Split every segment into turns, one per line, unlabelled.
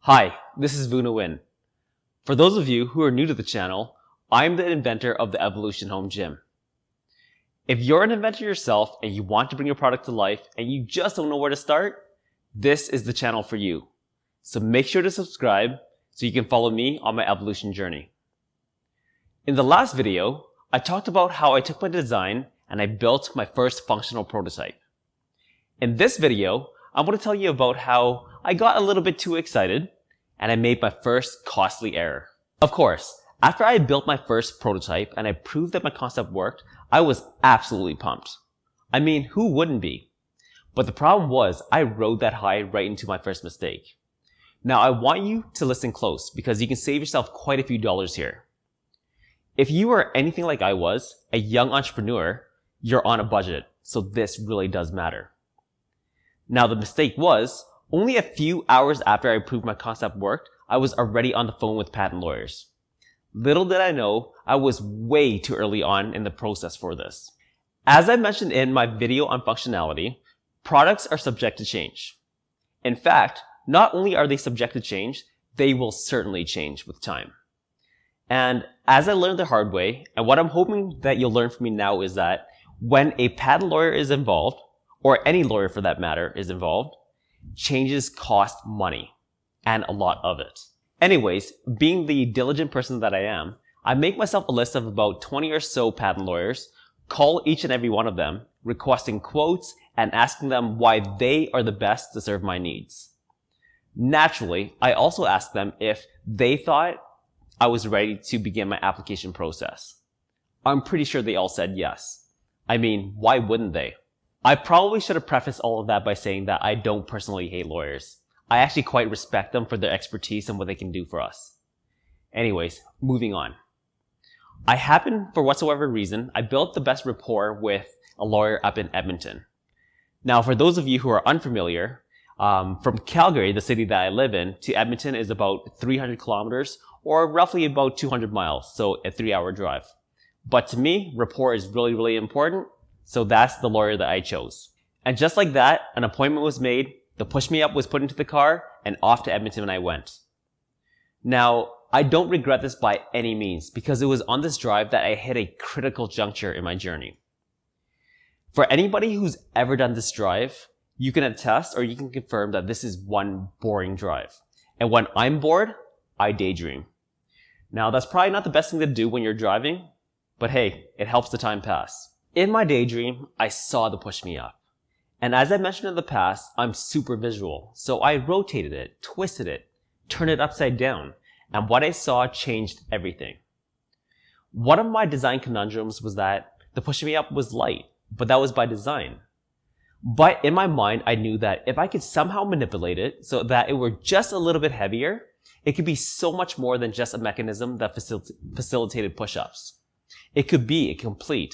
Hi, this is Vuna Win. For those of you who are new to the channel, I'm the inventor of the Evolution Home Gym. If you're an inventor yourself and you want to bring your product to life and you just don't know where to start, this is the channel for you. So make sure to subscribe so you can follow me on my evolution journey. In the last video, I talked about how I took my design and I built my first functional prototype. In this video, I'm going to tell you about how I got a little bit too excited and I made my first costly error. Of course, after I built my first prototype and I proved that my concept worked, I was absolutely pumped. I mean, who wouldn't be? But the problem was I rode that high right into my first mistake. Now I want you to listen close because you can save yourself quite a few dollars here. If you are anything like I was, a young entrepreneur, you're on a budget, so this really does matter. Now the mistake was, only a few hours after I proved my concept worked, I was already on the phone with patent lawyers. Little did I know, I was way too early on in the process for this. As I mentioned in my video on functionality, products are subject to change. In fact, not only are they subject to change, they will certainly change with time. And as I learned the hard way, and what I'm hoping that you'll learn from me now is that when a patent lawyer is involved, or any lawyer for that matter is involved, changes cost money, and a lot of it. Anyways, being the diligent person that I am, I make myself a list of about 20 or so patent lawyers, call each and every one of them, requesting quotes and asking them why they are the best to serve my needs. Naturally, I also asked them if they thought I was ready to begin my application process. I'm pretty sure they all said yes. I mean, why wouldn't they? I probably should have prefaced all of that by saying that I don't personally hate lawyers. I actually quite respect them for their expertise and what they can do for us. Anyways, moving on. I happened, for whatsoever reason, I built the best rapport with a lawyer up in Edmonton. Now, for those of you who are unfamiliar, from Calgary, the city that I live in, to Edmonton is about 300 kilometers or roughly about 200 miles, so a 3-hour drive. But to me, rapport is really, really important. So that's the lawyer that I chose. And just like that, an appointment was made, the push-me-up was put into the car, and off to Edmonton I went. Now, I don't regret this by any means, because it was on this drive that I hit a critical juncture in my journey. For anybody who's ever done this drive, you can attest or you can confirm that this is one boring drive. And when I'm bored, I daydream. Now, that's probably not the best thing to do when you're driving, but hey, it helps the time pass. In my daydream, I saw the push-me-up. And as I mentioned in the past, I'm super visual. So I rotated it, twisted it, turned it upside down. And what I saw changed everything. One of my design conundrums was that the push-me-up was light, but that was by design. But in my mind, I knew that if I could somehow manipulate it so that it were just a little bit heavier, it could be so much more than just a mechanism that facilitated push-ups. It could be a complete,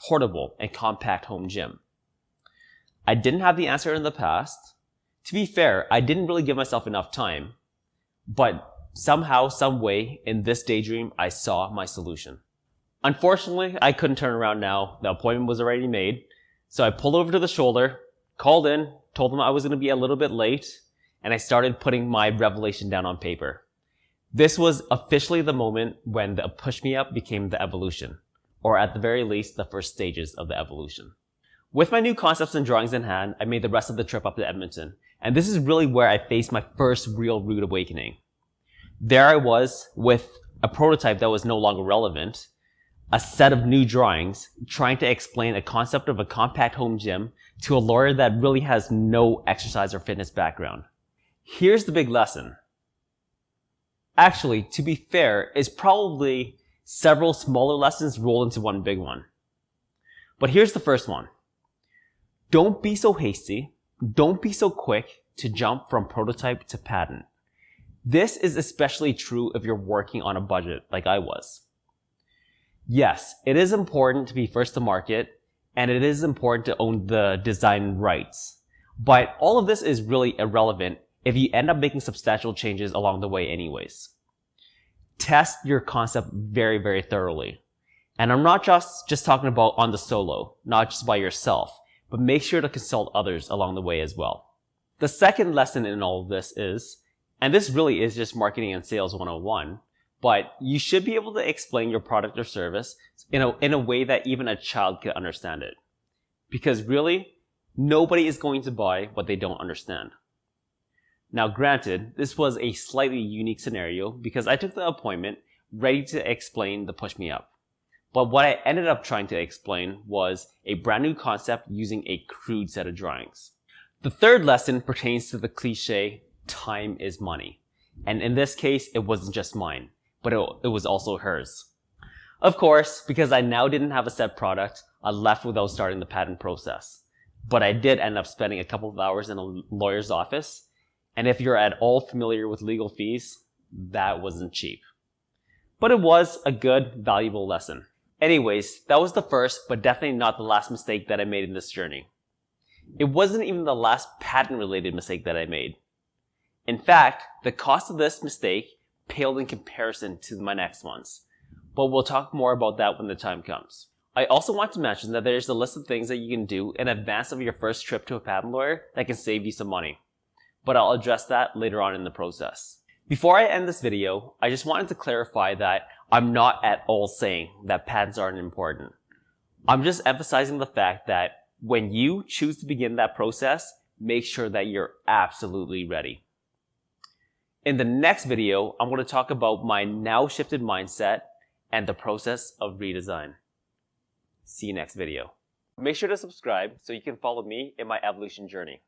portable, and compact home gym. I didn't have the answer in the past. To be fair, I didn't really give myself enough time. But somehow, some way, in this daydream, I saw my solution. Unfortunately, I couldn't turn around now. The appointment was already made. So I pulled over to the shoulder, called in, told them I was going to be a little bit late, and I started putting my revelation down on paper. This was officially the moment when the push-me-up became the evolution, or at the very least, the first stages of the evolution. With my new concepts and drawings in hand, I made the rest of the trip up to Edmonton, and this is really where I faced my first real rude awakening. There I was with a prototype that was no longer relevant, a set of new drawings, trying to explain a concept of a compact home gym to a lawyer that really has no exercise or fitness background. Here's the big lesson. Actually, to be fair, it's probably several smaller lessons rolled into one big one. But here's the first one. Don't be so hasty. Don't be so quick to jump from prototype to patent. This is especially true if you're working on a budget like I was. Yes, it is important to be first to market, and it is important to own the design rights. But all of this is really irrelevant if you end up making substantial changes along the way anyways. Test your concept very, very thoroughly. And I'm not just talking about on the solo, not just by yourself, but make sure to consult others along the way as well. The second lesson in all of this is, And this really is just marketing and sales 101, but you should be able to explain your product or service in a way that even a child could understand it. Because really, nobody is going to buy what they don't understand. Now granted, this was a slightly unique scenario because I took the appointment ready to explain the push me up. But what I ended up trying to explain was a brand new concept using a crude set of drawings. The third lesson pertains to the cliche, time is money. And in this case, it wasn't just mine, but it was also hers. Of course, because I now didn't have a set product, I left without starting the patent process. But I did end up spending a couple of hours in a lawyer's office, and if you're at all familiar with legal fees, that wasn't cheap. But it was a good, valuable lesson. Anyways, that was the first, but definitely not the last mistake that I made in this journey. It wasn't even the last patent-related mistake that I made. In fact, the cost of this mistake paled in comparison to my next ones. But we'll talk more about that when the time comes. I also want to mention that there's a list of things that you can do in advance of your first trip to a patent lawyer that can save you some money. But I'll address that later on in the process. Before I end this video, I just wanted to clarify that I'm not at all saying that patents aren't important. I'm just emphasizing the fact that when you choose to begin that process, make sure that you're absolutely ready. In the next video, I'm going to talk about my now shifted mindset and the process of redesign. See you next video. Make sure to subscribe so you can follow me in my evolution journey.